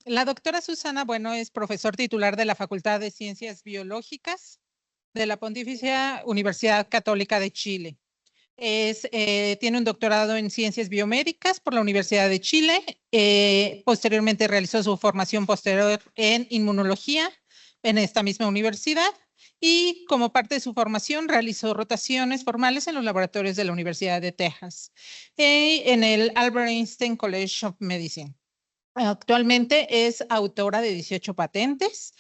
La doctora Susana Bueno es profesor titular de la Facultad de Ciencias Biológicas de la Pontificia Universidad Católica de Chile. Tiene un doctorado en Ciencias Biomédicas por la Universidad de Chile. Posteriormente realizó su formación posterior en Inmunología en esta misma universidad y como parte de su formación realizó rotaciones formales en los laboratorios de la Universidad de Texas en el Albert Einstein College of Medicine. Actualmente es autora de 18 patentes.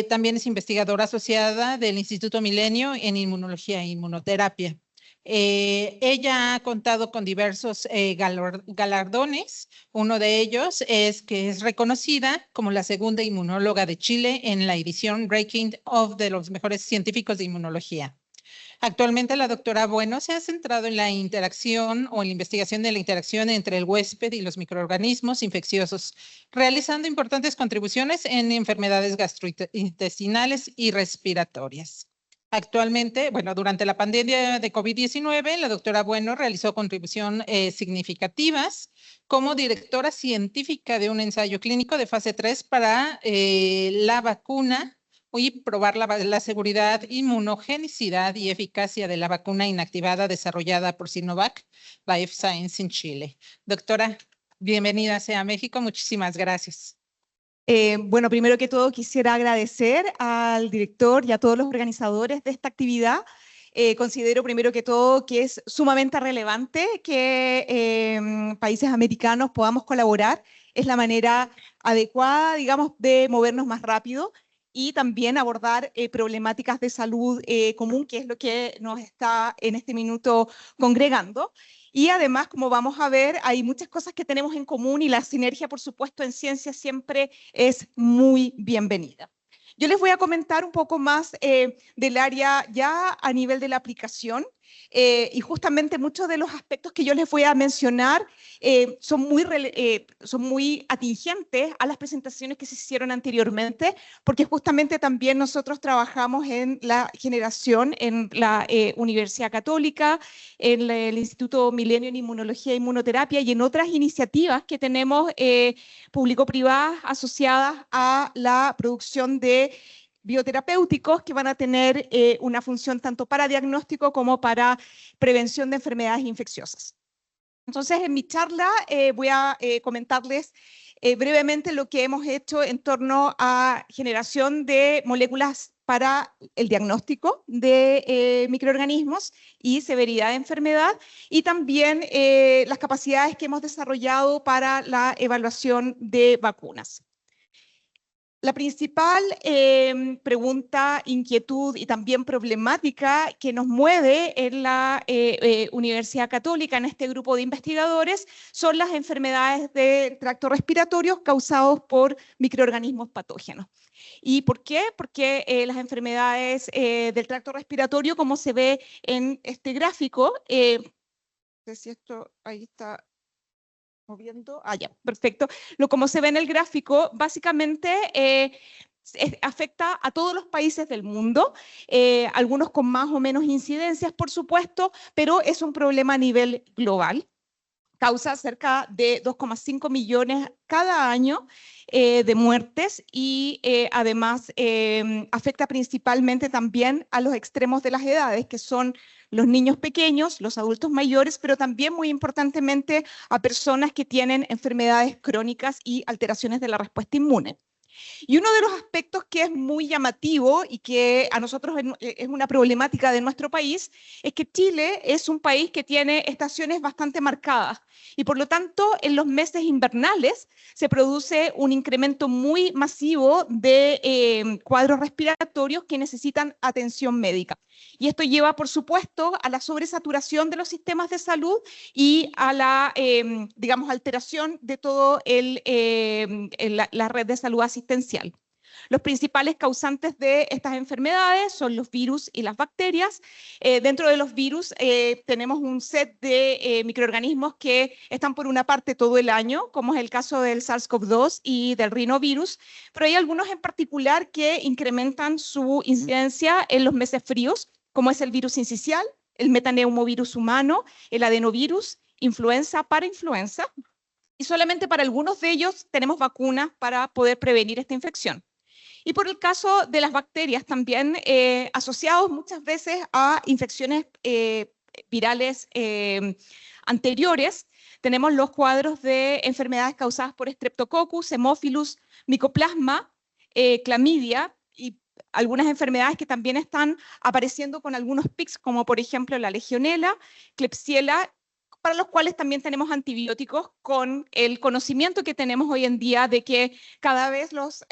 También es investigadora asociada del Instituto Milenio en Inmunología e Inmunoterapia. Ella ha contado con diversos galardones. Uno de ellos es que es reconocida como la segunda inmunóloga de Chile en la edición Ranking of de los mejores científicos de inmunología. Actualmente la doctora Bueno se ha centrado en la interacción o en la investigación de la interacción entre el huésped y los microorganismos infecciosos, realizando importantes contribuciones en enfermedades gastrointestinales y respiratorias. Actualmente, durante la pandemia de COVID-19, la doctora Bueno realizó contribuciones significativas como directora científica de un ensayo clínico de fase 3 para la vacuna y probar la seguridad, inmunogenicidad y eficacia de la vacuna inactivada desarrollada por Sinovac Life Science en Chile. Doctora, bienvenida sea a México. Muchísimas gracias. Bueno, primero que todo quisiera agradecer al director y a todos los organizadores de esta actividad. Considero primero que todo que es sumamente relevante que países americanos podamos colaborar. Es la manera adecuada, digamos, de movernos más rápido y también abordar problemáticas de salud común, que es lo que nos está en este minuto congregando. Y además, como vamos a ver, hay muchas cosas que tenemos en común y la sinergia, por supuesto, en ciencia siempre es muy bienvenida. Yo les voy a comentar un poco más del área ya a nivel de la aplicación y justamente muchos de los aspectos que yo les voy a mencionar son muy atingentes a las presentaciones que se hicieron anteriormente, porque justamente también nosotros trabajamos en la generación en la Universidad Católica, en el Instituto Milenio en Inmunología e Inmunoterapia y en otras iniciativas que tenemos público-privadas asociadas a la producción de bioterapéuticos que van a tener una función tanto para diagnóstico como para prevención de enfermedades infecciosas. Entonces, en mi charla voy a comentarles brevemente lo que hemos hecho en torno a generación de moléculas para el diagnóstico de microorganismos y severidad de enfermedad, y también las capacidades que hemos desarrollado para la evaluación de vacunas. La principal pregunta, inquietud y también problemática que nos mueve en la Universidad Católica, en este grupo de investigadores, son las enfermedades del tracto respiratorio causadas por microorganismos patógenos. ¿Y por qué? Porque las enfermedades del tracto respiratorio, como se ve en este gráfico, no sé si esto ahí está moviendo. Ya, perfecto. Como se ve en el gráfico, básicamente afecta a todos los países del mundo, algunos con más o menos incidencias, por supuesto, pero es un problema a nivel global. Causa cerca de 2,5 millones cada año de muertes y además afecta principalmente también a los extremos de las edades, que son los niños pequeños, los adultos mayores, pero también muy importantemente a personas que tienen enfermedades crónicas y alteraciones de la respuesta inmune. Y uno de los aspectos que es muy llamativo y que a nosotros es una problemática de nuestro país es que Chile es un país que tiene estaciones bastante marcadas y por lo tanto en los meses invernales se produce un incremento muy masivo de cuadros respiratorios que necesitan atención médica. Y esto lleva, por supuesto, a la sobresaturación de los sistemas de salud y a la, digamos, alteración de todo la red de salud asistencial. Los principales causantes de estas enfermedades son los virus y las bacterias. Dentro de los virus tenemos un set de microorganismos que están por una parte todo el año, como es el caso del SARS-CoV-2 y del rinovirus, pero hay algunos en particular que incrementan su incidencia en los meses fríos, como es el virus sincicial, el metaneumovirus humano, el adenovirus, influenza, parainfluenza. y solamente para algunos de ellos tenemos vacunas para poder prevenir esta infección. Y por el caso de las bacterias también, asociados muchas veces a infecciones virales anteriores, tenemos los cuadros de enfermedades causadas por Streptococcus, Haemophilus, Mycoplasma, clamidia y algunas enfermedades que también están apareciendo con algunos pics, como por ejemplo la legionela, Klebsiella, para los cuales también tenemos antibióticos con el conocimiento que tenemos hoy en día de que cada vez los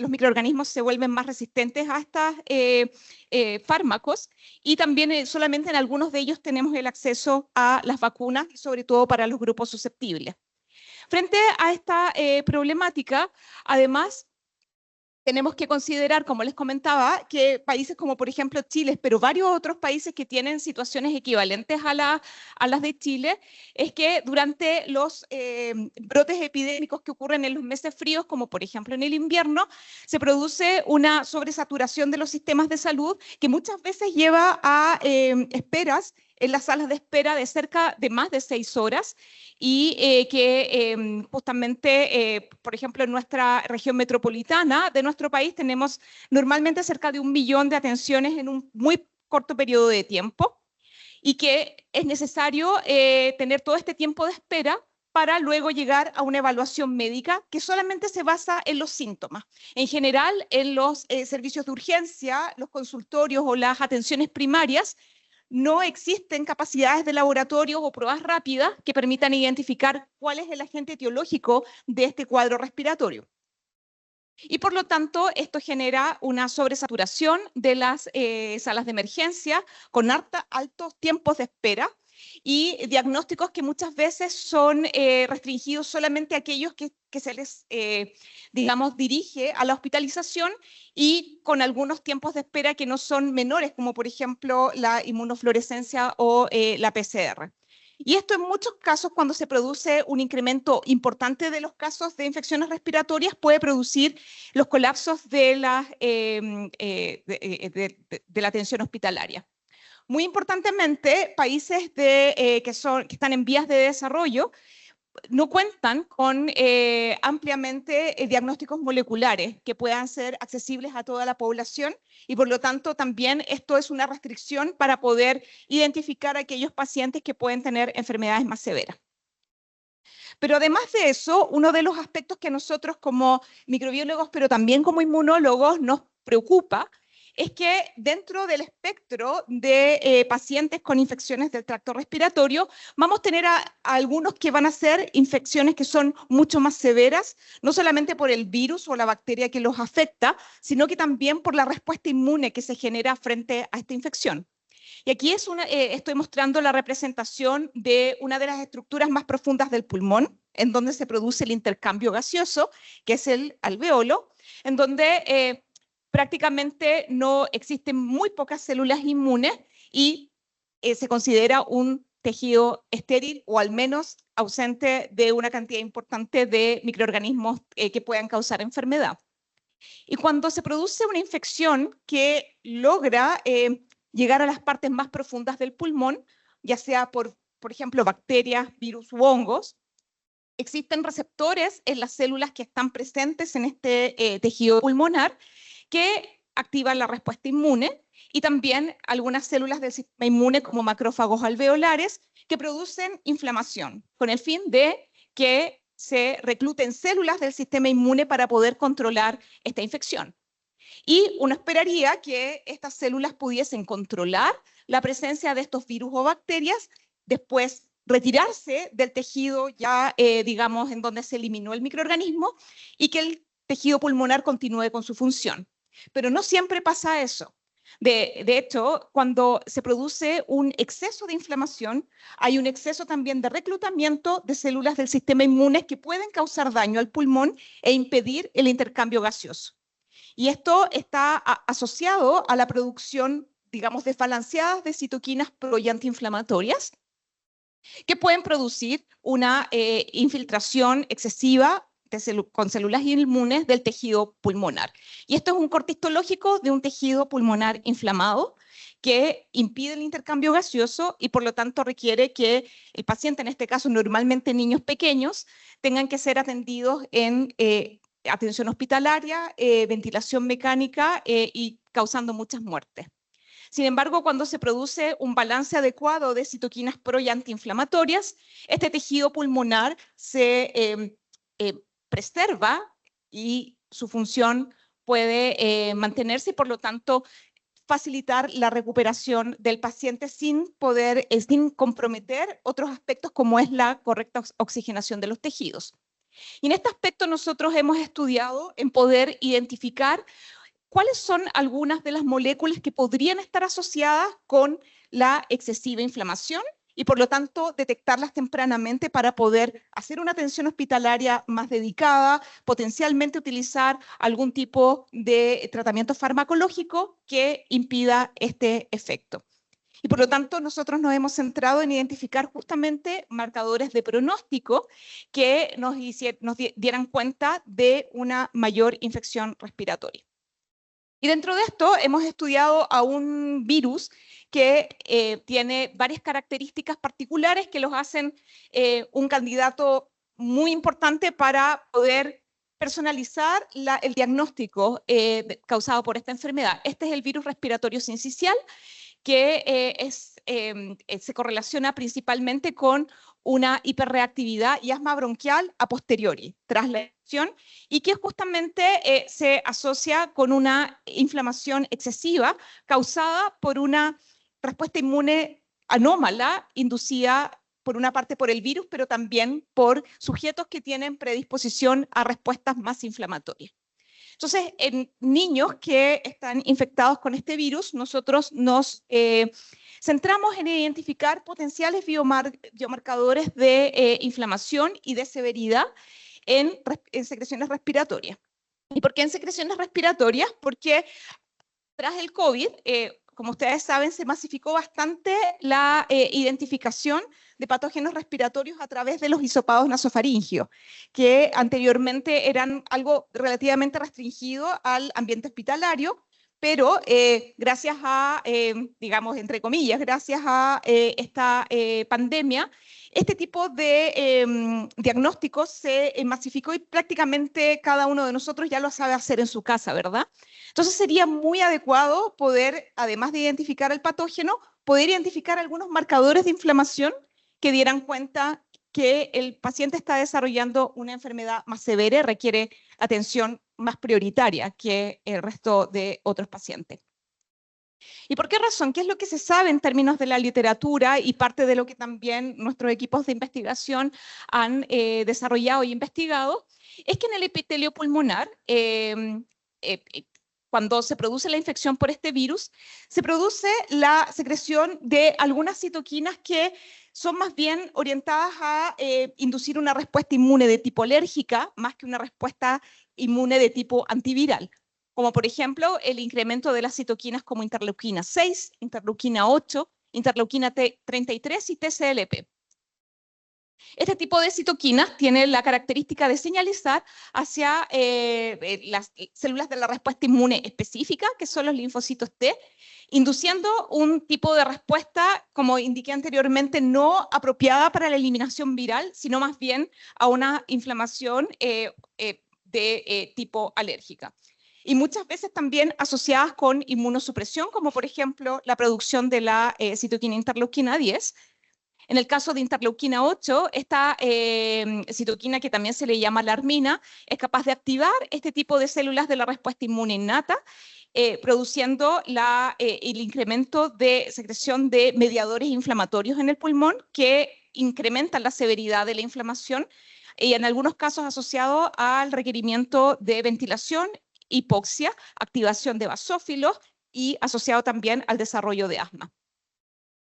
microorganismos se vuelven más resistentes a estos fármacos y también solamente en algunos de ellos tenemos el acceso a las vacunas, sobre todo para los grupos susceptibles. Frente a esta problemática, además, tenemos que considerar, como les comentaba, que países como por ejemplo Chile, pero varios otros países que tienen situaciones equivalentes a las de Chile, es que durante los brotes epidémicos que ocurren en los meses fríos, como por ejemplo en el invierno, se produce una sobresaturación de los sistemas de salud que muchas veces lleva a esperas en las salas de espera de cerca de más de 6 horas y que justamente, por ejemplo, en nuestra región metropolitana de nuestro país tenemos normalmente cerca de 1 millón de atenciones en un muy corto periodo de tiempo y que es necesario tener todo este tiempo de espera para luego llegar a una evaluación médica que solamente se basa en los síntomas. En general, en los servicios de urgencia, los consultorios o las atenciones primarias, no existen capacidades de laboratorio o pruebas rápidas que permitan identificar cuál es el agente etiológico de este cuadro respiratorio. Y por lo tanto, esto genera una sobresaturación de las salas de emergencia con altos tiempos de espera y diagnósticos que muchas veces son restringidos solamente a aquellos que se les, digamos, dirige a la hospitalización y con algunos tiempos de espera que no son menores, como por ejemplo la inmunofluorescencia o la PCR. Y esto en muchos casos, cuando se produce un incremento importante de los casos de infecciones respiratorias, puede producir los colapsos de la atención hospitalaria. Muy importantemente, países que están en vías de desarrollo no cuentan con ampliamente diagnósticos moleculares que puedan ser accesibles a toda la población y por lo tanto también esto es una restricción para poder identificar a aquellos pacientes que pueden tener enfermedades más severas. Pero además de eso, uno de los aspectos que nosotros como microbiólogos, pero también como inmunólogos nos preocupa es que dentro del espectro de pacientes con infecciones del tracto respiratorio, vamos a tener a algunos que van a ser infecciones que son mucho más severas, no solamente por el virus o la bacteria que los afecta, sino que también por la respuesta inmune que se genera frente a esta infección. Y aquí estoy mostrando la representación de una de las estructuras más profundas del pulmón, en donde se produce el intercambio gaseoso, que es el alveolo, en donde prácticamente no existen muy pocas células inmunes y se considera un tejido estéril o al menos ausente de una cantidad importante de microorganismos que puedan causar enfermedad. Y cuando se produce una infección que logra llegar a las partes más profundas del pulmón, ya sea por ejemplo, bacterias, virus u hongos, existen receptores en las células que están presentes en este tejido pulmonar que activan la respuesta inmune y también algunas células del sistema inmune como macrófagos alveolares que producen inflamación con el fin de que se recluten células del sistema inmune para poder controlar esta infección. Y uno esperaría que estas células pudiesen controlar la presencia de estos virus o bacterias, después retirarse del tejido ya, digamos, en donde se eliminó el microorganismo y que el tejido pulmonar continúe con su función. Pero no siempre pasa eso. De hecho, cuando se produce un exceso de inflamación, hay un exceso también de reclutamiento de células del sistema inmune que pueden causar daño al pulmón e impedir el intercambio gaseoso. Y esto está asociado a la producción, digamos, desbalanceada de citoquinas pro y antiinflamatorias que pueden producir una infiltración excesiva con células inmunes del tejido pulmonar. Y esto es un corte histológico de un tejido pulmonar inflamado que impide el intercambio gaseoso y por lo tanto requiere que el paciente, en este caso normalmente niños pequeños, tengan que ser atendidos en atención hospitalaria, ventilación mecánica y causando muchas muertes. Sin embargo, cuando se produce un balance adecuado de citoquinas pro y antiinflamatorias, este tejido pulmonar se preserva y su función puede mantenerse y por lo tanto facilitar la recuperación del paciente sin comprometer otros aspectos como es la correcta oxigenación de los tejidos. Y en este aspecto nosotros hemos estudiado en poder identificar cuáles son algunas de las moléculas que podrían estar asociadas con la excesiva inflamación y por lo tanto detectarlas tempranamente para poder hacer una atención hospitalaria más dedicada, potencialmente utilizar algún tipo de tratamiento farmacológico que impida este efecto. Y por lo tanto nosotros nos hemos centrado en identificar justamente marcadores de pronóstico que nos dieran cuenta de una mayor infección respiratoria. Y dentro de esto hemos estudiado a un virus que tiene varias características particulares que los hacen un candidato muy importante para poder personalizar el diagnóstico causado por esta enfermedad. Este es el virus respiratorio sincicial, que se correlaciona principalmente con una hiperreactividad y asma bronquial a posteriori, tras la infección, y que justamente se asocia con una inflamación excesiva causada por una respuesta inmune anómala, inducida por una parte por el virus, pero también por sujetos que tienen predisposición a respuestas más inflamatorias. Entonces, en niños que están infectados con este virus, nosotros nos centramos en identificar potenciales biomarcadores de inflamación y de severidad en secreciones respiratorias. ¿Y por qué en secreciones respiratorias? Porque tras el COVID, como ustedes saben, se masificó bastante la identificación de patógenos respiratorios a través de los hisopados nasofaringios, que anteriormente eran algo relativamente restringido al ambiente hospitalario, pero gracias a, digamos, entre comillas, gracias a esta pandemia, este tipo de diagnósticos se masificó y prácticamente cada uno de nosotros ya lo sabe hacer en su casa, ¿verdad? Entonces sería muy adecuado poder, además de identificar el patógeno, poder identificar algunos marcadores de inflamación que dieran cuenta que el paciente está desarrollando una enfermedad más severa y requiere atención más prioritaria que el resto de otros pacientes. ¿Y por qué razón? ¿Qué es lo que se sabe en términos de la literatura y parte de lo que también nuestros equipos de investigación han desarrollado y investigado? Es que en el epitelio pulmonar, cuando se produce la infección por este virus, se produce la secreción de algunas citoquinas que son más bien orientadas a inducir una respuesta inmune de tipo alérgica, más que una respuesta inmune de tipo antiviral, como por ejemplo el incremento de las citoquinas como interleuquina 6, interleuquina 8, interleuquina 33 y TSLP. Este tipo de citoquinas tiene la característica de señalizar hacia las células de la respuesta inmune específica, que son los linfocitos T, induciendo un tipo de respuesta, como indiqué anteriormente, no apropiada para la eliminación viral, sino más bien a una inflamación de tipo alérgica. Y muchas veces también asociadas con inmunosupresión, como por ejemplo la producción de la citoquina interleuquina 10. En el caso de interleuquina 8, esta citoquina, que también se le llama alarmina, es capaz de activar este tipo de células de la respuesta inmune innata, produciendo el incremento de secreción de mediadores inflamatorios en el pulmón que incrementan la severidad de la inflamación y en algunos casos asociado al requerimiento de ventilación, hipoxia, activación de basófilos y asociado también al desarrollo de asma.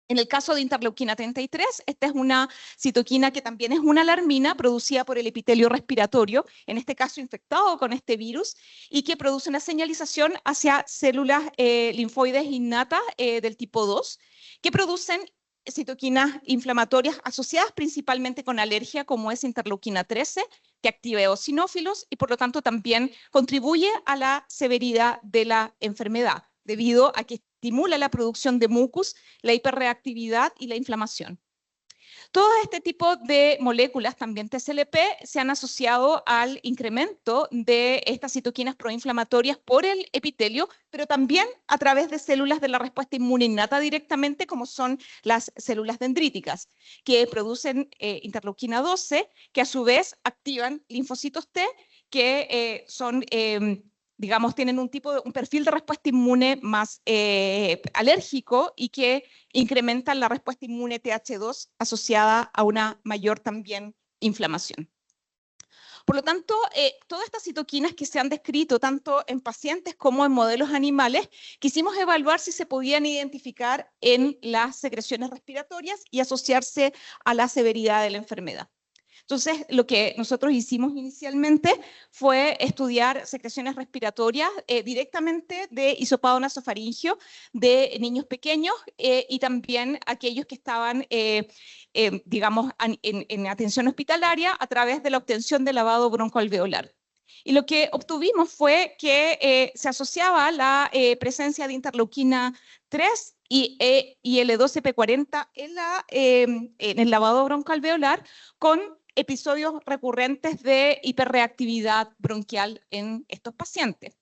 En el caso de interleuquina 33, esta es una citoquina que también es una alarmina producida por el epitelio respiratorio, en este caso infectado con este virus, y que produce una señalización hacia células linfoides innatas del tipo 2, que producen citoquinas inflamatorias asociadas principalmente con alergia, como es interleuquina 13, que activa eosinófilos y por lo tanto también contribuye a la severidad de la enfermedad, debido a que estimula la producción de mucus, la hiperreactividad y la inflamación. Todo este tipo de moléculas, también TSLP, se han asociado al incremento de estas citoquinas proinflamatorias por el epitelio, pero también a través de células de la respuesta inmune innata directamente, como son las células dendríticas, que producen interleuquina 12, que a su vez activan linfocitos T, que son digamos, tienen un perfil de respuesta inmune más alérgico y que incrementan la respuesta inmune TH2 asociada a una mayor también inflamación. Por lo tanto, todas estas citoquinas que se han descrito tanto en pacientes como en modelos animales, quisimos evaluar si se podían identificar en las secreciones respiratorias y asociarse a la severidad de la enfermedad. Entonces, lo que nosotros hicimos inicialmente fue estudiar secreciones respiratorias directamente de hisopado nasofaringio de niños pequeños y también aquellos que estaban, digamos, en atención hospitalaria a través de la obtención de lavado broncoalveolar. Y lo que obtuvimos fue que se asociaba la presencia de interleuquina 3 y L12P40 en el lavado broncoalveolar con episodios recurrentes de hiperreactividad bronquial en estos pacientes.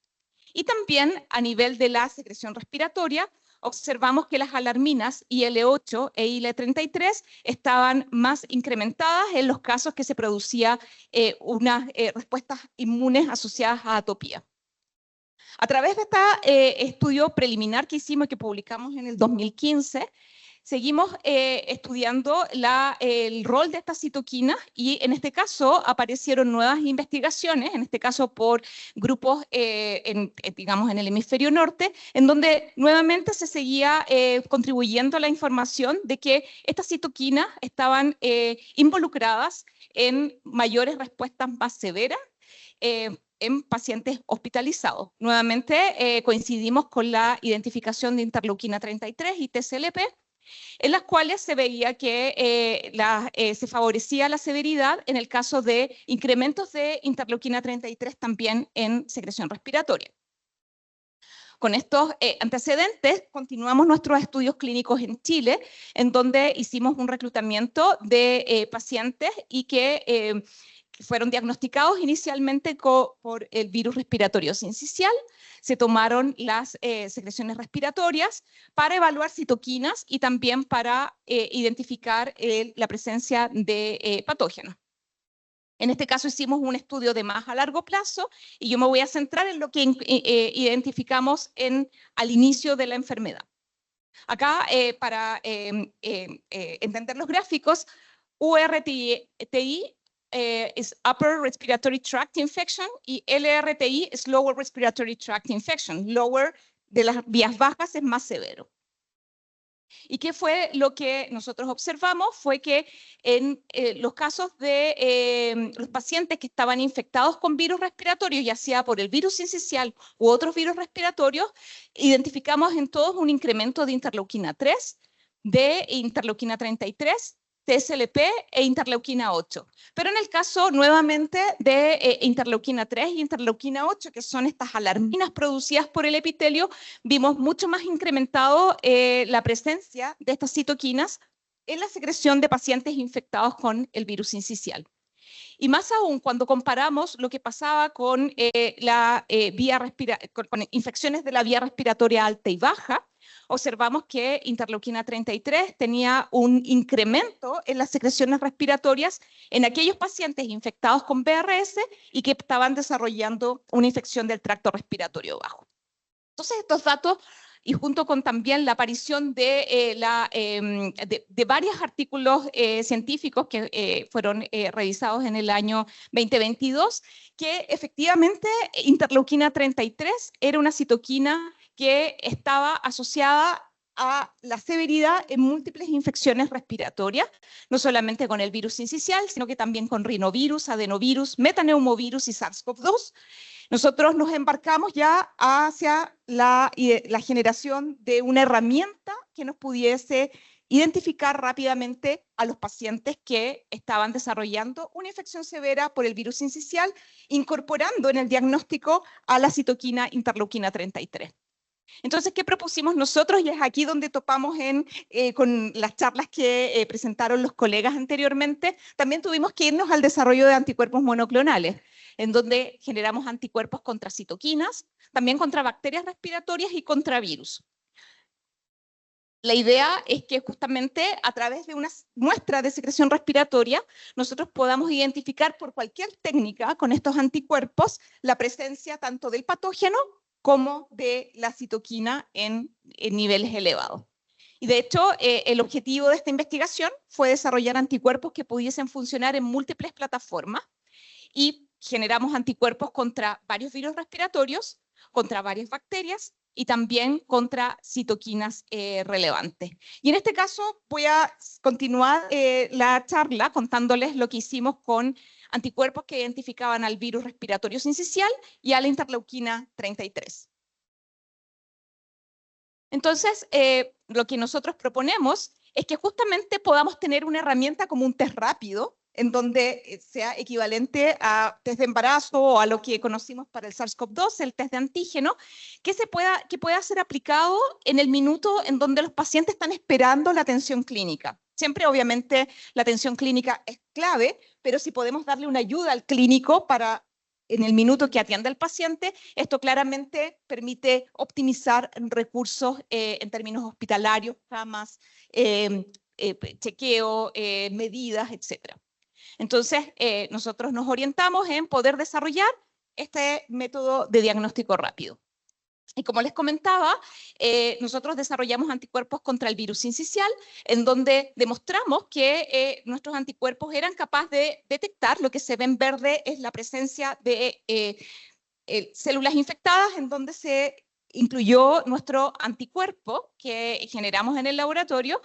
Y también a nivel de la secreción respiratoria, observamos que las alarminas IL-8 e IL-33 estaban más incrementadas en los casos que se producía unas respuestas inmunes asociadas a atopía. A través de este estudio preliminar que hicimos y que publicamos en el 2015, seguimos estudiando el rol de estas citoquinas y en este caso aparecieron nuevas investigaciones, en este caso por grupos, digamos, en el hemisferio norte, en donde nuevamente se seguía contribuyendo a la información de que estas citoquinas estaban involucradas en mayores respuestas más severas en pacientes hospitalizados. Nuevamente coincidimos con la identificación de interleuquina 33 y TSLP, en las cuales se veía que se favorecía la severidad en el caso de incrementos de interleuquina 33 también en secreción respiratoria. Con estos antecedentes, continuamos nuestros estudios clínicos en Chile, en donde hicimos un reclutamiento de pacientes y que fueron diagnosticados inicialmente por el virus respiratorio sincicial. Se tomaron las secreciones respiratorias para evaluar citoquinas y también para identificar la presencia de patógenos. En este caso hicimos un estudio de más a largo plazo y yo me voy a centrar en lo que identificamos al inicio de la enfermedad. Acá, para entender los gráficos, URTI es Upper Respiratory Tract Infection y LRTI es Lower Respiratory Tract Infection. Lower de las vías bajas es más severo. ¿Y qué fue lo que nosotros observamos? Fue que en los casos de los pacientes que estaban infectados con virus respiratorios, ya sea por el virus sincicial u otros virus respiratorios, identificamos en todos un incremento de interleuquina 3, de interleuquina 33, TSLP e interleuquina 8. Pero en el caso nuevamente de interleuquina 3 y interleuquina 8, que son estas alarminas producidas por el epitelio, vimos mucho más incrementado la presencia de estas citoquinas en la secreción de pacientes infectados con el virus sincicial. Y más aún cuando comparamos lo que pasaba con, con infecciones de la vía respiratoria alta y baja, observamos que interleuquina 33 tenía un incremento en las secreciones respiratorias en aquellos pacientes infectados con VRS y que estaban desarrollando una infección del tracto respiratorio bajo. Entonces estos datos, y junto con también la aparición de varios artículos científicos que fueron revisados en el año 2022, que efectivamente interleuquina 33 era una citoquina que estaba asociada a la severidad en múltiples infecciones respiratorias, no solamente con el virus sincicial, sino que también con rinovirus, adenovirus, metaneumovirus y SARS-CoV-2. Nosotros nos embarcamos ya hacia la generación de una herramienta que nos pudiese identificar rápidamente a los pacientes que estaban desarrollando una infección severa por el virus sincicial, incorporando en el diagnóstico a la citoquina interleuquina 33. Entonces, ¿qué propusimos nosotros? Y es aquí donde topamos con las charlas que presentaron los colegas anteriormente. También tuvimos que irnos al desarrollo de anticuerpos monoclonales, en donde generamos anticuerpos contra citoquinas, también contra bacterias respiratorias y contra virus. La idea es que justamente a través de una muestra de secreción respiratoria nosotros podamos identificar por cualquier técnica con estos anticuerpos la presencia tanto del patógeno como de la citoquina en niveles elevados. Y de hecho, el objetivo de esta investigación fue desarrollar anticuerpos que pudiesen funcionar en múltiples plataformas y generamos anticuerpos contra varios virus respiratorios, contra varias bacterias y también contra citoquinas relevantes. Y en este caso voy a continuar la charla contándoles lo que hicimos con anticuerpos que identificaban al virus respiratorio sincicial y a la interleuquina 33. Entonces, lo que nosotros proponemos es que justamente podamos tener una herramienta como un test rápido, en donde sea equivalente a test de embarazo o a lo que conocimos para el SARS-CoV-2, el test de antígeno, que pueda ser aplicado en el minuto en donde los pacientes están esperando la atención clínica. Siempre, obviamente, la atención clínica es clave, pero si podemos darle una ayuda al clínico para en el minuto que atiende al paciente, esto claramente permite optimizar recursos en términos hospitalarios, camas, chequeo, medidas, etc. Entonces, nosotros nos orientamos en poder desarrollar este método de diagnóstico rápido. Y como les comentaba, nosotros desarrollamos anticuerpos contra el virus sincicial, en donde demostramos que nuestros anticuerpos eran capaces de detectar, lo que se ve en verde es la presencia de células infectadas, en donde se incluyó nuestro anticuerpo que generamos en el laboratorio,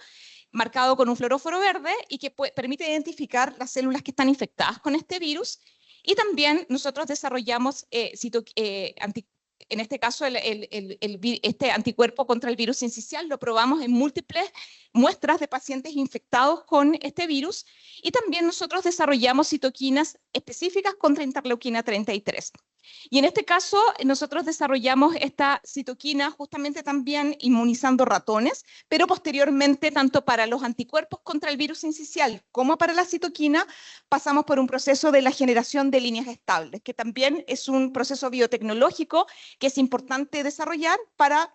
marcado con un fluoróforo verde y que permite identificar las células que están infectadas con este virus. Y también nosotros desarrollamos en este caso, este anticuerpo contra el virus sincicial lo probamos en múltiples muestras de pacientes infectados con este virus y también nosotros desarrollamos citoquinas específicas contra interleuquina 33. Y en este caso, nosotros desarrollamos esta citoquina justamente también inmunizando ratones, pero posteriormente, tanto para los anticuerpos contra el virus sincicial como para la citoquina, pasamos por un proceso de la generación de líneas estables, que también es un proceso biotecnológico que es importante desarrollar para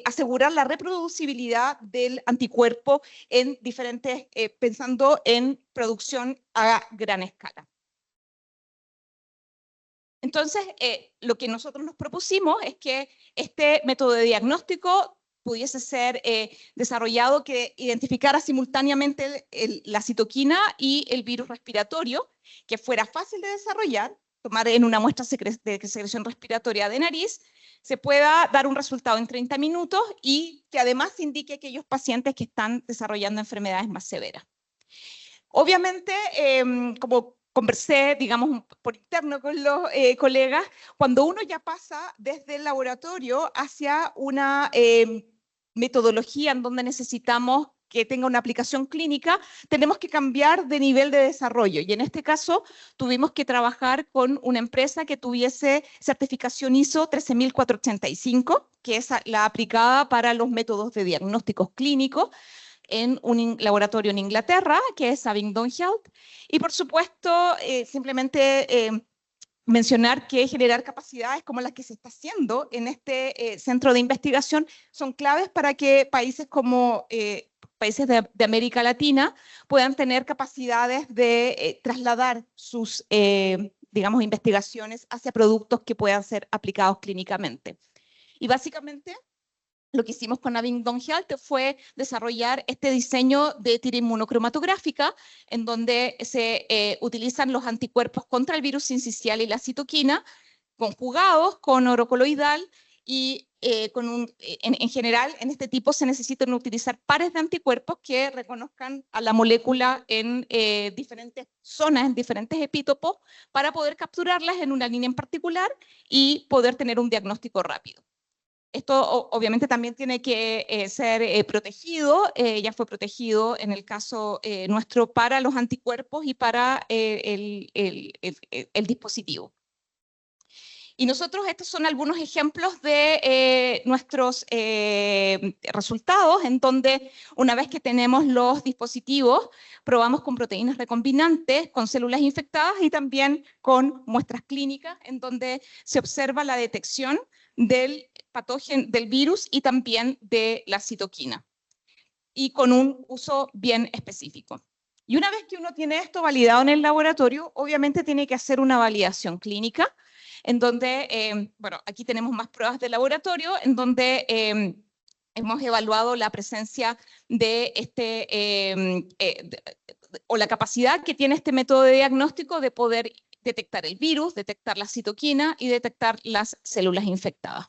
asegurar la reproducibilidad del anticuerpo en diferentes, pensando en producción a gran escala. Entonces, lo que nosotros nos propusimos es que este método de diagnóstico pudiese ser desarrollado que identificara simultáneamente la citoquina y el virus respiratorio, que fuera fácil de desarrollar, tomar en una muestra de secreción respiratoria de nariz, se pueda dar un resultado en 30 minutos y que además indique a aquellos pacientes que están desarrollando enfermedades más severas. Obviamente, como conversé, digamos, por interno con los colegas, cuando uno ya pasa desde el laboratorio hacia una metodología en donde necesitamos que tenga una aplicación clínica, tenemos que cambiar de nivel de desarrollo. Y en este caso, tuvimos que trabajar con una empresa que tuviese certificación ISO 13485, que es la aplicada para los métodos de diagnósticos clínicos, en un laboratorio en Inglaterra, que es Abingdon Health. Y por supuesto, simplemente mencionar que generar capacidades como las que se está haciendo en este centro de investigación son claves para que países como países de América Latina puedan tener capacidades de trasladar sus, digamos, investigaciones hacia productos que puedan ser aplicados clínicamente. Y básicamente, lo que hicimos con Abingdon Health fue desarrollar este diseño de tira inmunocromatográfica en donde se utilizan los anticuerpos contra el virus sincicial y la citoquina conjugados con oro coloidal y en general en este tipo se necesitan utilizar pares de anticuerpos que reconozcan a la molécula en diferentes zonas, en diferentes epítopos, para poder capturarlas en una línea en particular y poder tener un diagnóstico rápido. Esto obviamente también tiene que ser protegido, ya fue protegido en el caso nuestro para los anticuerpos y para el dispositivo. Y nosotros, estos son algunos ejemplos de nuestros resultados, en donde una vez que tenemos los dispositivos, probamos con proteínas recombinantes, con células infectadas y también con muestras clínicas, en donde se observa la detección del patógeno, del virus y también de la citoquina, y con un uso bien específico. Y una vez que uno tiene esto validado en el laboratorio, obviamente tiene que hacer una validación clínica, en donde, bueno, aquí tenemos más pruebas de laboratorio, en donde hemos evaluado la presencia de o la capacidad que tiene este método de diagnóstico de poder detectar el virus, detectar la citoquina y detectar las células infectadas.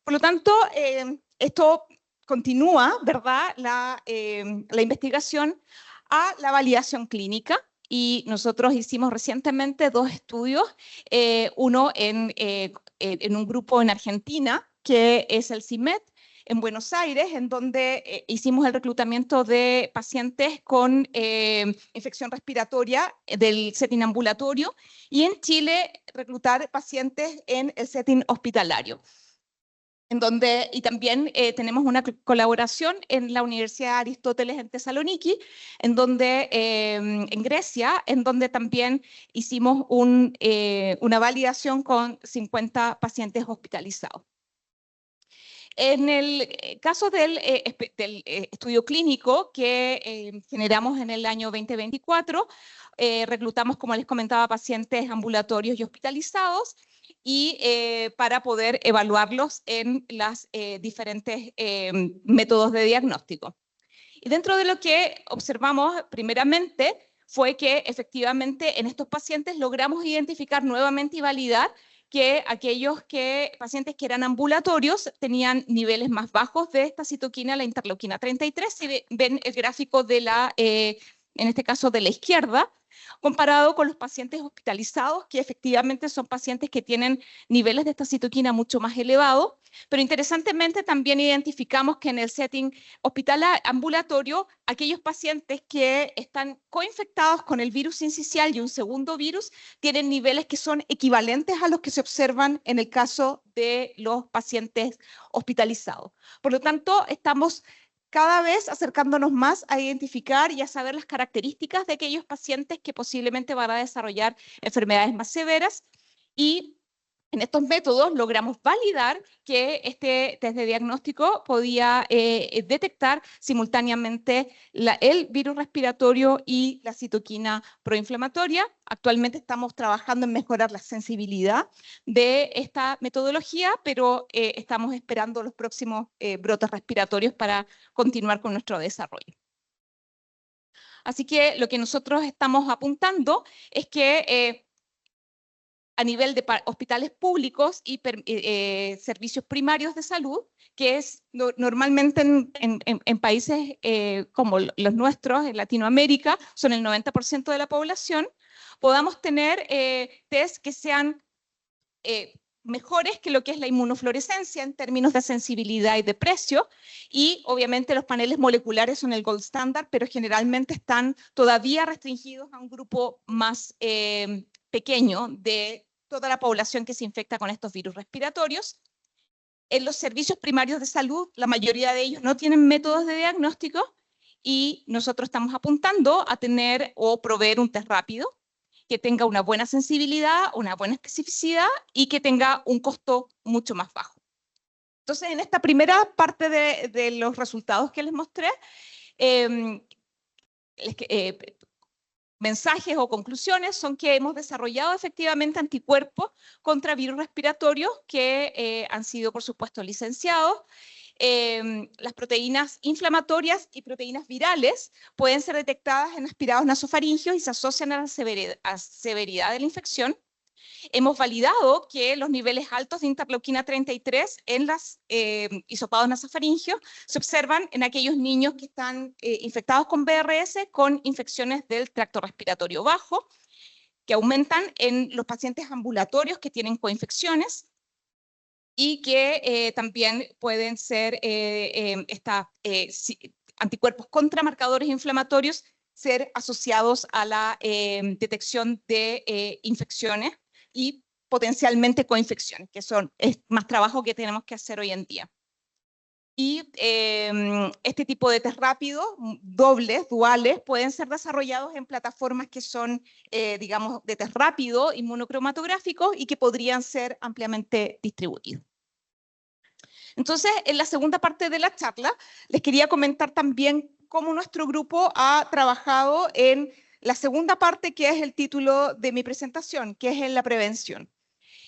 Por lo tanto, esto continúa, ¿verdad?, la investigación a la validación clínica, y nosotros hicimos recientemente 2 estudios, uno en un grupo en Argentina, que es el CIMED, en Buenos Aires, en donde hicimos el reclutamiento de pacientes con infección respiratoria del setting ambulatorio, y en Chile reclutar pacientes en el setting hospitalario. Y también tenemos una colaboración en la Universidad Aristóteles en Tesaloniki, en Grecia, en donde también hicimos una validación con 50 pacientes hospitalizados. En el caso del estudio clínico que generamos en el año 2024, reclutamos, como les comentaba, pacientes ambulatorios y hospitalizados, y para poder evaluarlos en las diferentes métodos de diagnóstico. Y dentro de lo que observamos primeramente fue que efectivamente en estos pacientes logramos identificar nuevamente y validar que aquellos pacientes que eran ambulatorios tenían niveles más bajos de esta citoquina, la interleuquina 33, si ven el gráfico de en este caso de la izquierda, comparado con los pacientes hospitalizados, que efectivamente son pacientes que tienen niveles de esta citoquina mucho más elevados, pero interesantemente también identificamos que en el setting hospitalario ambulatorio, aquellos pacientes que están coinfectados con el virus sincicial y un segundo virus, tienen niveles que son equivalentes a los que se observan en el caso de los pacientes hospitalizados. Por lo tanto, estamos cada vez acercándonos más a identificar y a saber las características de aquellos pacientes que posiblemente van a desarrollar enfermedades más severas, y en estos métodos logramos validar que este test de diagnóstico podía detectar simultáneamente el virus respiratorio y la citoquina proinflamatoria. Actualmente estamos trabajando en mejorar la sensibilidad de esta metodología, pero estamos esperando los próximos brotes respiratorios para continuar con nuestro desarrollo. Así que lo que nosotros estamos apuntando es que a nivel de hospitales públicos y servicios primarios de salud, que es normalmente en países como los nuestros, en Latinoamérica, son el 90% de la población, podamos tener test que sean mejores que lo que es la inmunofluorescencia en términos de sensibilidad y de precio, y obviamente los paneles moleculares son el gold standard, pero generalmente están todavía restringidos a un grupo más pequeño de toda la población que se infecta con estos virus respiratorios. En los servicios primarios de salud, la mayoría de ellos no tienen métodos de diagnóstico, y nosotros estamos apuntando a tener o proveer un test rápido que tenga una buena sensibilidad, una buena especificidad y que tenga un costo mucho más bajo. Entonces, en esta primera parte de los resultados que les mostré, mensajes o conclusiones son que hemos desarrollado efectivamente anticuerpos contra virus respiratorios que han sido, por supuesto, licenciados. Las proteínas inflamatorias y proteínas virales pueden ser detectadas en aspirados nasofaringios y se asocian a la severidad de la infección. Hemos validado que los niveles altos de interleuquina 33 en los hisopados nasofaringios se observan en aquellos niños que están infectados con VRS con infecciones del tracto respiratorio bajo, que aumentan en los pacientes ambulatorios que tienen coinfecciones, y que también pueden ser anticuerpos contra marcadores inflamatorios ser asociados a la detección de infecciones, y potencialmente coinfecciones, que es más trabajo que tenemos que hacer hoy en día. Y este tipo de test rápidos, dobles, duales, pueden ser desarrollados en plataformas que son, digamos, de test rápido, inmunocromatográficos, y que podrían ser ampliamente distribuidos. Entonces, en la segunda parte de la charla, les quería comentar también cómo nuestro grupo ha trabajado en la segunda parte, que es el título de mi presentación, que es en la prevención.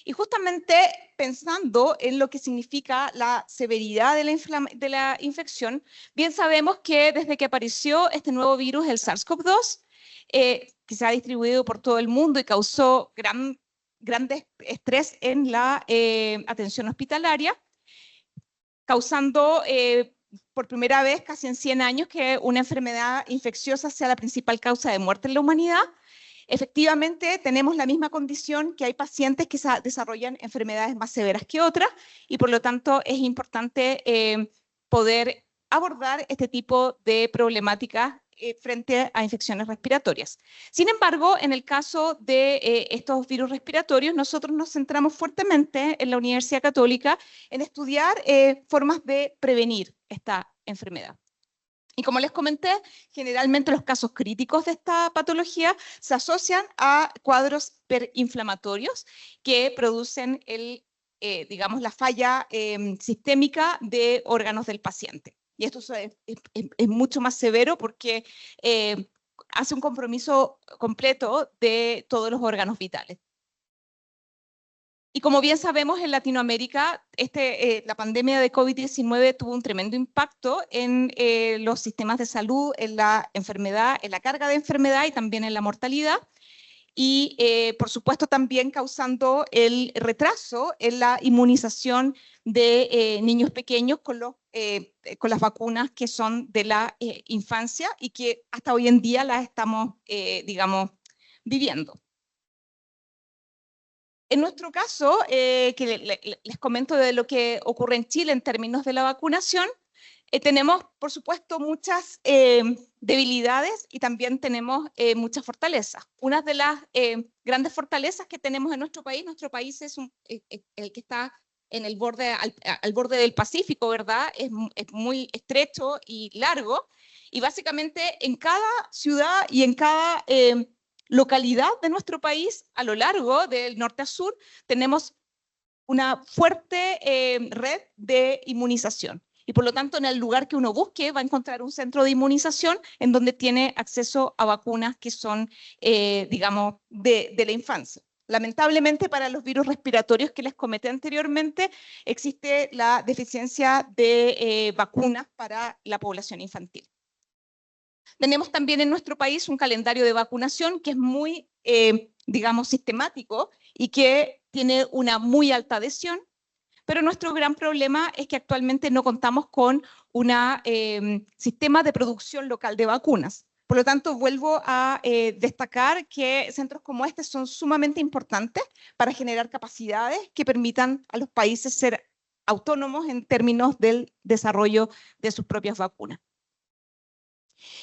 Y justamente pensando en lo que significa la severidad de la infección, bien sabemos que desde que apareció este nuevo virus, el SARS-CoV-2, que se ha distribuido por todo el mundo y causó gran estrés en la atención hospitalaria, causando por primera vez casi en 100 años que una enfermedad infecciosa sea la principal causa de muerte en la humanidad. Efectivamente, tenemos la misma condición, que hay pacientes que desarrollan enfermedades más severas que otras, y por lo tanto es importante poder abordar este tipo de problemáticas frente a infecciones respiratorias. Sin embargo, en el caso de estos virus respiratorios, nosotros nos centramos fuertemente en la Universidad Católica en estudiar formas de prevenir esta enfermedad. Y como les comenté, generalmente los casos críticos de esta patología se asocian a cuadros hiperinflamatorios que producen digamos, la falla sistémica de órganos del paciente. Y esto es mucho más severo porque hace un compromiso completo de todos los órganos vitales. Y como bien sabemos, en Latinoamérica la pandemia de COVID-19 tuvo un tremendo impacto en los sistemas de salud, en la enfermedad, en la carga de enfermedad y también en la mortalidad. Y por supuesto también causando el retraso en la inmunización de niños pequeños con las vacunas que son de la infancia y que hasta hoy en día las estamos, digamos, viviendo. En nuestro caso, que les comento de lo que ocurre en Chile en términos de la vacunación, tenemos, por supuesto, muchas debilidades y también tenemos muchas fortalezas. Una de las grandes fortalezas que tenemos en nuestro país es el que está en el borde, al borde del Pacífico, ¿verdad? Es muy estrecho y largo, y básicamente en cada ciudad y en cada localidad de nuestro país, a lo largo del norte a sur, tenemos una fuerte red de inmunización. Y por lo tanto, en el lugar que uno busque, va a encontrar un centro de inmunización en donde tiene acceso a vacunas que son, digamos, de la infancia. Lamentablemente, para los virus respiratorios que les comenté anteriormente, existe la deficiencia de vacunas para la población infantil. Tenemos también en nuestro país un calendario de vacunación que es muy, digamos, sistemático y que tiene una muy alta adhesión, pero nuestro gran problema es que actualmente no contamos con un sistema de producción local de vacunas. Por lo tanto, vuelvo a destacar que centros como este son sumamente importantes para generar capacidades que permitan a los países ser autónomos en términos del desarrollo de sus propias vacunas.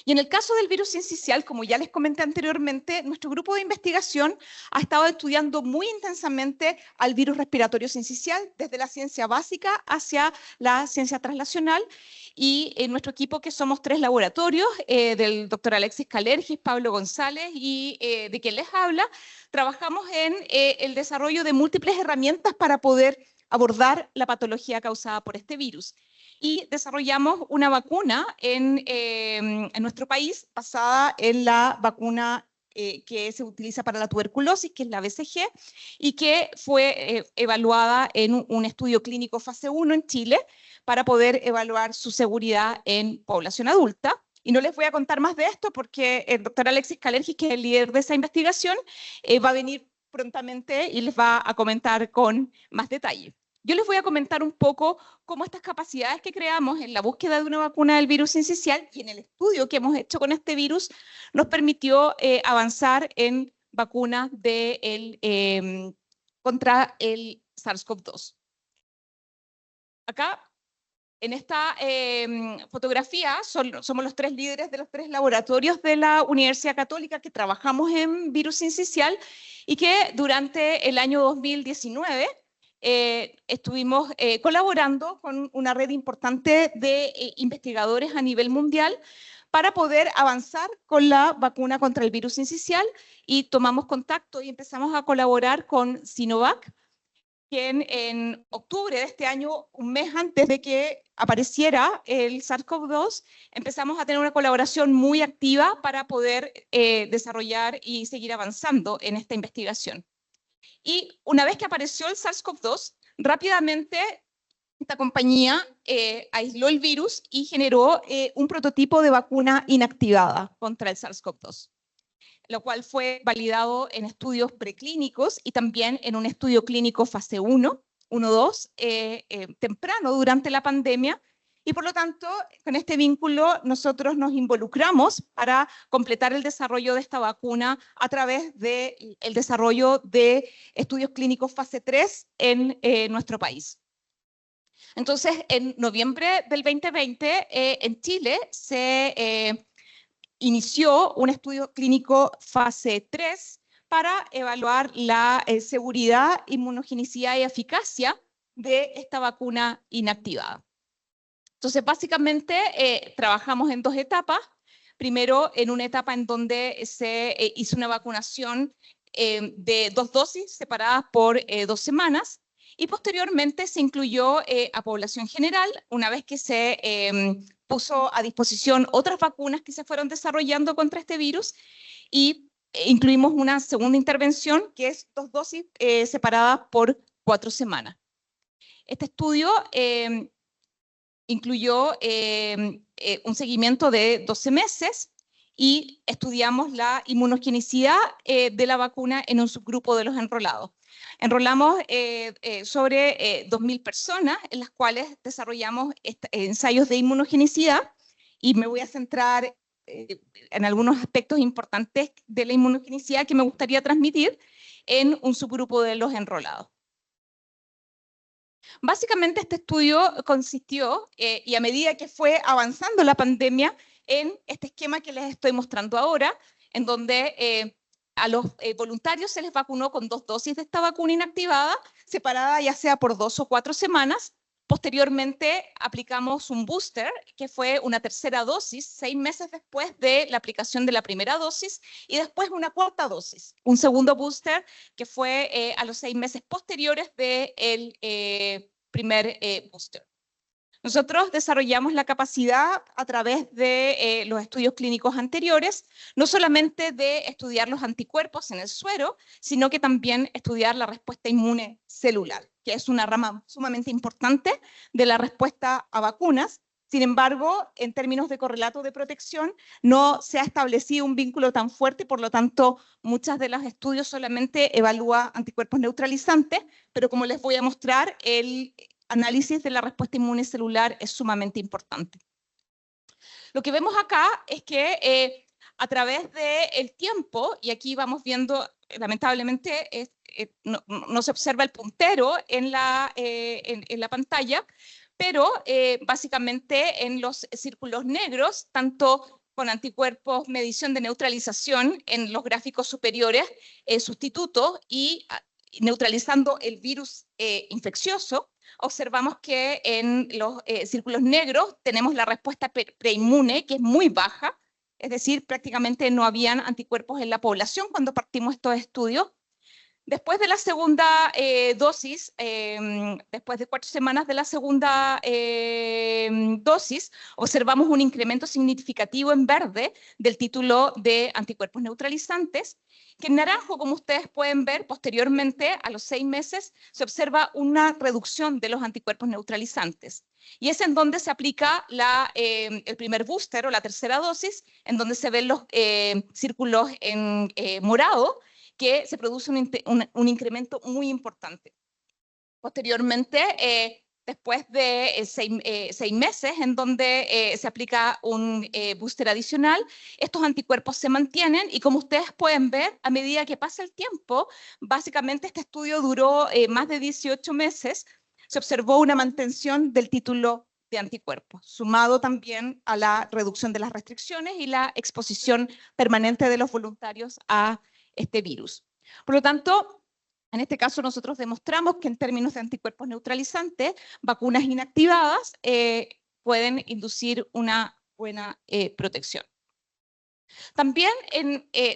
Y en el caso del virus sincicial, como ya les comenté anteriormente, nuestro grupo de investigación ha estado estudiando muy intensamente al virus respiratorio sincicial, desde la ciencia básica hacia la ciencia translacional, y en nuestro equipo, que somos 3 laboratorios, del doctor Alexis Calergis, Pablo González y de quien les habla, trabajamos en el desarrollo de múltiples herramientas para poder abordar la patología causada por este virus. Y desarrollamos una vacuna en nuestro país basada en la vacuna que se utiliza para la tuberculosis, que es la BCG, y que fue evaluada en un estudio clínico fase 1 en Chile para poder evaluar su seguridad en población adulta. Y no les voy a contar más de esto porque el doctor Alexis Calergis, que es el líder de esa investigación, va a venir prontamente y les va a comentar con más detalle. Yo les voy a comentar un poco cómo estas capacidades que creamos en la búsqueda de una vacuna del virus sincicial y en el estudio que hemos hecho con este virus nos permitió avanzar en vacunas contra el SARS-CoV-2. Acá En esta fotografía somos los 3 líderes de los 3 laboratorios de la Universidad Católica que trabajamos en virus sincicial y que durante el año 2019 estuvimos colaborando con una red importante de investigadores a nivel mundial para poder avanzar con la vacuna contra el virus sincicial, y tomamos contacto y empezamos a colaborar con Sinovac, quien en octubre de este año, un mes antes de que apareciera el SARS-CoV-2, empezamos a tener una colaboración muy activa para poder desarrollar y seguir avanzando en esta investigación. Y una vez que apareció el SARS-CoV-2, rápidamente esta compañía aisló el virus y generó un prototipo de vacuna inactivada contra el SARS-CoV-2, lo cual fue validado en estudios preclínicos y también en un estudio clínico fase 1, 1-2, temprano durante la pandemia, y por lo tanto, con este vínculo nosotros nos involucramos para completar el desarrollo de esta vacuna a través del desarrollo de estudios clínicos fase 3 en nuestro país. Entonces, en noviembre del 2020, en Chile se inició un estudio clínico fase 3 para evaluar la seguridad, inmunogenicidad y eficacia de esta vacuna inactivada. Entonces, básicamente, trabajamos en 2 etapas. Primero, en una etapa en donde se hizo una vacunación de 2 dosis separadas por 2 semanas, y posteriormente se incluyó a población general, una vez que se puso a disposición otras vacunas que se fueron desarrollando contra este virus, y incluimos una segunda intervención que es 2 dosis separadas por 4 semanas. Este estudio incluyó un seguimiento de 12 meses y estudiamos la inmunogenicidad de la vacuna en un subgrupo de los enrolados. Enrolamos sobre 2.000 personas, en las cuales desarrollamos ensayos de inmunogenicidad, y me voy a centrar en algunos aspectos importantes de la inmunogenicidad que me gustaría transmitir en un subgrupo de los enrolados. Básicamente este estudio consistió, y a medida que fue avanzando la pandemia, en este esquema que les estoy mostrando ahora, en donde a los voluntarios se les vacunó con 2 dosis de esta vacuna inactivada, separada ya sea por 2 o 4 semanas. Posteriormente aplicamos un booster, que fue una tercera dosis, 6 meses después de la aplicación de la primera dosis, y después una cuarta dosis, un segundo booster, que fue a los 6 meses posteriores del primer booster. Nosotros desarrollamos la capacidad a través de los estudios clínicos anteriores, no solamente de estudiar los anticuerpos en el suero, sino que también estudiar la respuesta inmune celular, que es una rama sumamente importante de la respuesta a vacunas. Sin embargo, en términos de correlato de protección, no se ha establecido un vínculo tan fuerte, por lo tanto, muchos de los estudios solamente evalúan anticuerpos neutralizantes, pero como les voy a mostrar, el análisis de la respuesta inmune celular es sumamente importante. Lo que vemos acá es que a través del tiempo, y aquí vamos viendo, lamentablemente, no se observa el puntero en la pantalla, pero básicamente en los círculos negros, tanto con anticuerpos, medición de neutralización en los gráficos superiores, sustituto, y neutralizando el virus infeccioso, observamos que en los círculos negros tenemos la respuesta preinmune, que es muy baja, es decir, prácticamente no habían anticuerpos en la población cuando partimos estos estudios. Después de la segunda dosis, después de 4 semanas de la segunda dosis, observamos un incremento significativo en verde del título de anticuerpos neutralizantes, que en naranjo, como ustedes pueden ver, posteriormente, a los 6 meses, se observa una reducción de los anticuerpos neutralizantes. Y es en donde se aplica el primer booster o la tercera dosis, en donde se ven los círculos en morado, que se produce un incremento muy importante. Posteriormente, después de 6 meses, en donde se aplica un booster adicional, estos anticuerpos se mantienen, y como ustedes pueden ver, a medida que pasa el tiempo, básicamente este estudio duró más de 18 meses, se observó una mantención del título de anticuerpos, sumado también a la reducción de las restricciones y la exposición permanente de los voluntarios a este virus. Por lo tanto, en este caso nosotros demostramos que en términos de anticuerpos neutralizantes, vacunas inactivadas pueden inducir una buena protección. También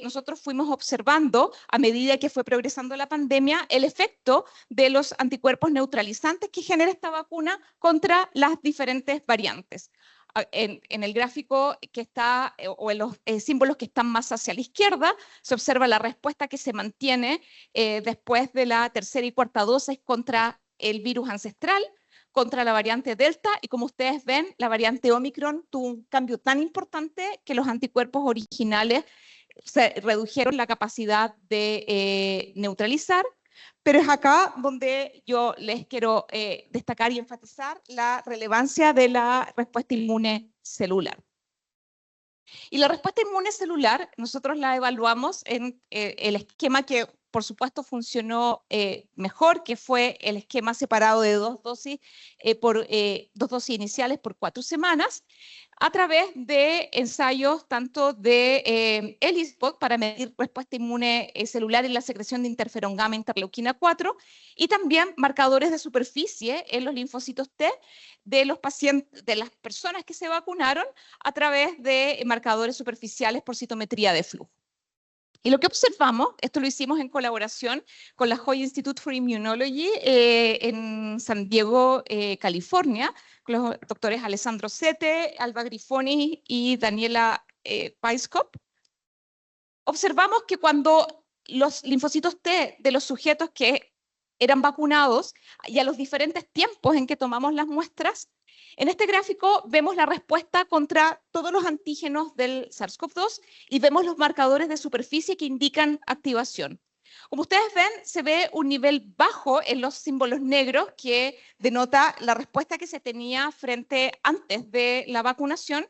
nosotros fuimos observando, a medida que fue progresando la pandemia, el efecto de los anticuerpos neutralizantes que genera esta vacuna contra las diferentes variantes. En el gráfico que está, o en los símbolos que están más hacia la izquierda, se observa la respuesta que se mantiene después de la tercera y cuarta dosis contra el virus ancestral, contra la variante Delta, y como ustedes ven, la variante Omicron tuvo un cambio tan importante que los anticuerpos originales se redujeron la capacidad de neutralizar, pero es acá donde yo les quiero destacar y enfatizar la relevancia de la respuesta inmune celular. Y la respuesta inmune celular, nosotros la evaluamos en el esquema que, por supuesto, funcionó mejor, que fue el esquema separado de dos dosis iniciales por 4 semanas, a través de ensayos tanto de ELISpot para medir respuesta inmune celular en la secreción de interferón gamma interleuquina 4 y también marcadores de superficie en los linfocitos T de los pacientes, de las personas que se vacunaron a través de marcadores superficiales por citometría de flujo. Y lo que observamos, esto lo hicimos en colaboración con la Hoy Institute for Immunology en San Diego, California, con los doctores Alessandro Sete, Alba Grifoni y Daniela Paiskop. Observamos que cuando los linfocitos T de los sujetos que eran vacunados y a los diferentes tiempos en que tomamos las muestras, en este gráfico vemos la respuesta contra todos los antígenos del SARS-CoV-2 y vemos los marcadores de superficie que indican activación. Como ustedes ven, se ve un nivel bajo en los símbolos negros que denota la respuesta que se tenía antes de la vacunación.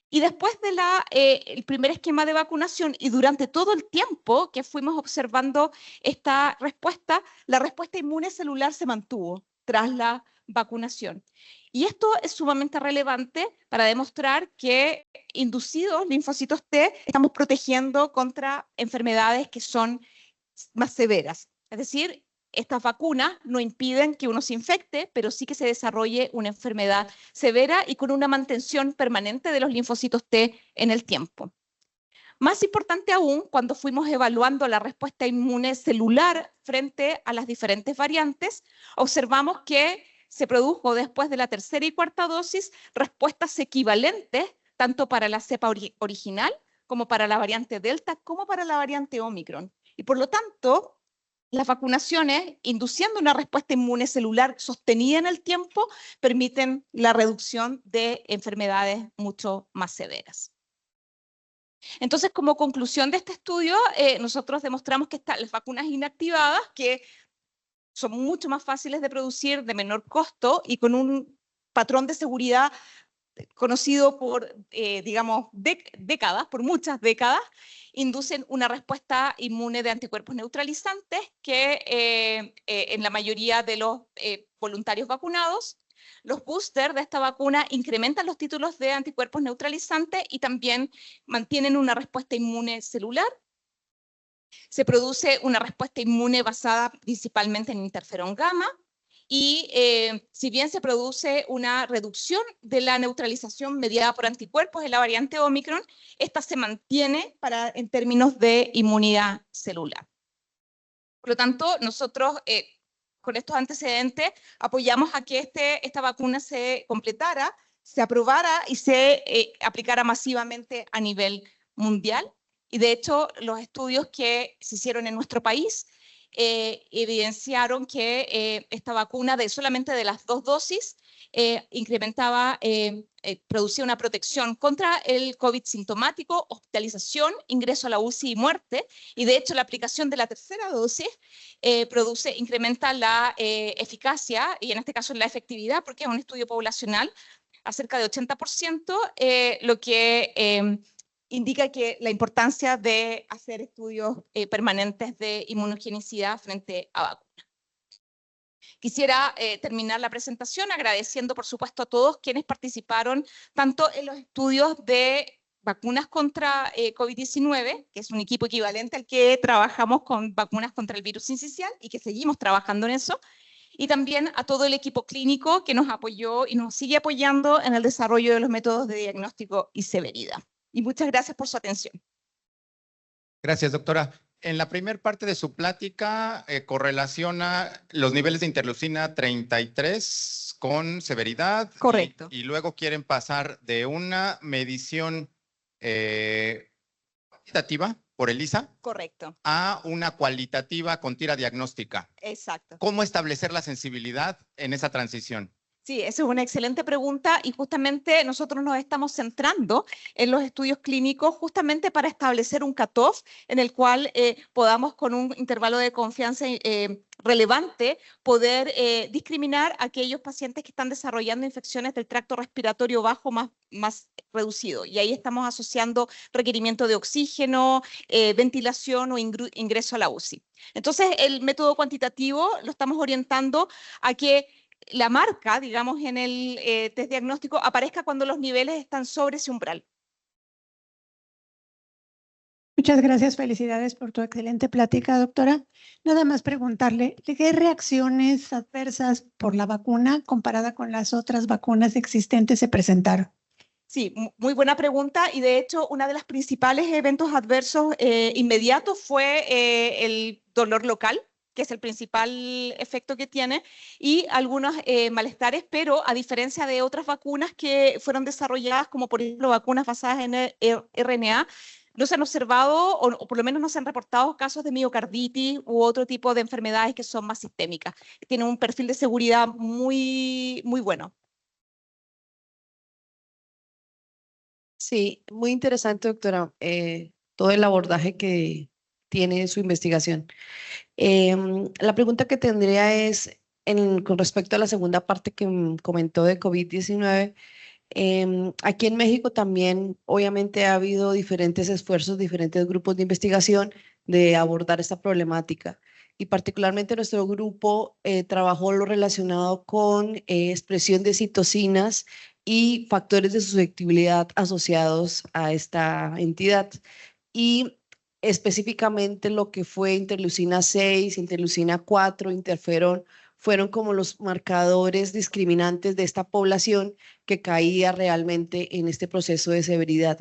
Y después de el primer esquema de vacunación y durante todo el tiempo que fuimos observando esta respuesta, la respuesta inmune celular se mantuvo tras la vacunación. Y esto es sumamente relevante para demostrar que inducidos linfocitos T estamos protegiendo contra enfermedades que son más severas. Es decir, estas vacunas no impiden que uno se infecte, pero sí que se desarrolle una enfermedad severa y con una mantención permanente de los linfocitos T en el tiempo. Más importante aún, cuando fuimos evaluando la respuesta inmune celular frente a las diferentes variantes, observamos que se produjo después de la tercera y cuarta dosis respuestas equivalentes tanto para la cepa original como para la variante Delta como para la variante Omicron. Y por lo tanto, las vacunaciones, induciendo una respuesta inmune celular sostenida en el tiempo, permiten la reducción de enfermedades mucho más severas. Entonces, como conclusión de este estudio, nosotros demostramos que las vacunas inactivadas, que son mucho más fáciles de producir, de menor costo y con un patrón de seguridad conocido por, digamos, décadas, por muchas décadas, inducen una respuesta inmune de anticuerpos neutralizantes que en la mayoría de los voluntarios vacunados, los boosters de esta vacuna incrementan los títulos de anticuerpos neutralizantes y también mantienen una respuesta inmune celular. Se produce una respuesta inmune basada principalmente en interferón gamma y si bien se produce una reducción de la neutralización mediada por anticuerpos en la variante Omicron, esta se mantiene en términos de inmunidad celular. Por lo tanto, nosotros con estos antecedentes apoyamos a que esta vacuna se completara, se aprobara y se aplicara masivamente a nivel mundial. Y de hecho, los estudios que se hicieron en nuestro país evidenciaron que esta vacuna, solamente de las 2 dosis, producía una protección contra el COVID sintomático, hospitalización, ingreso a la UCI y muerte. Y de hecho, la aplicación de la tercera dosis incrementa la eficacia, y en este caso la efectividad, porque es un estudio poblacional, a cerca de 80%, lo que indica que la importancia de hacer estudios permanentes de inmunogenicidad frente a vacunas. Quisiera terminar la presentación agradeciendo, por supuesto, a todos quienes participaron tanto en los estudios de vacunas contra COVID-19, que es un equipo equivalente al que trabajamos con vacunas contra el virus sincicial y que seguimos trabajando en eso, y también a todo el equipo clínico que nos apoyó y nos sigue apoyando en el desarrollo de los métodos de diagnóstico y severidad. Y muchas gracias por su atención. Gracias, doctora. En la primera parte de su plática correlaciona los niveles de interleucina 33 con severidad. Correcto. Y luego quieren pasar de una medición cuantitativa por ELISA. Correcto. A una cualitativa con tira diagnóstica. Exacto. ¿Cómo establecer la sensibilidad en esa transición? Sí, esa es una excelente pregunta y justamente nosotros nos estamos centrando en los estudios clínicos justamente para establecer un cutoff en el cual podamos con un intervalo de confianza relevante poder discriminar a aquellos pacientes que están desarrollando infecciones del tracto respiratorio bajo más reducido. Y ahí estamos asociando requerimiento de oxígeno, ventilación o ingreso a la UCI. Entonces, el método cuantitativo lo estamos orientando a que la marca, digamos, en el test diagnóstico aparezca cuando los niveles están sobre ese umbral. Muchas gracias, felicidades por tu excelente plática, doctora. Nada más preguntarle, ¿qué reacciones adversas por la vacuna comparada con las otras vacunas existentes se presentaron? Sí, muy buena pregunta y de hecho uno de los principales eventos adversos inmediatos fue el dolor local, que es el principal efecto que tiene, y algunos malestares, pero a diferencia de otras vacunas que fueron desarrolladas, como por ejemplo vacunas basadas en RNA, no se han observado, o por lo menos no se han reportado casos de miocarditis u otro tipo de enfermedades que son más sistémicas. Tienen un perfil de seguridad muy, muy bueno. Sí, muy interesante, doctora, todo el abordaje que tiene su investigación. La pregunta que tendría es, con respecto a la segunda parte que comentó de COVID-19, aquí en México también obviamente ha habido diferentes esfuerzos, diferentes grupos de investigación de abordar esta problemática. Y particularmente nuestro grupo trabajó lo relacionado con expresión de citocinas y factores de susceptibilidad asociados a esta entidad. Y específicamente lo que fue interleucina 6, interleucina 4, interferón, fueron como los marcadores discriminantes de esta población que caía realmente en este proceso de severidad.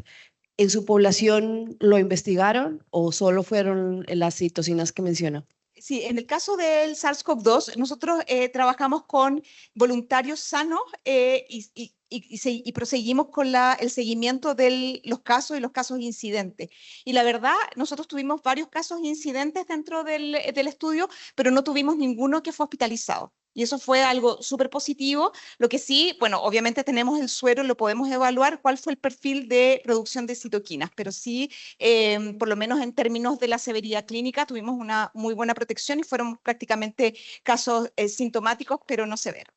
¿En su población lo investigaron o solo fueron las citocinas que menciona? Sí, en el caso del SARS-CoV-2, nosotros trabajamos con voluntarios sanos y proseguimos con el seguimiento de los casos y los casos incidentes. Y la verdad, nosotros tuvimos varios casos incidentes dentro del estudio, pero no tuvimos ninguno que fue hospitalizado. Y eso fue algo súper positivo. Lo que sí, bueno, obviamente tenemos el suero, lo podemos evaluar cuál fue el perfil de producción de citoquinas, pero sí, por lo menos en términos de la severidad clínica, tuvimos una muy buena protección y fueron prácticamente casos sintomáticos, pero no severos.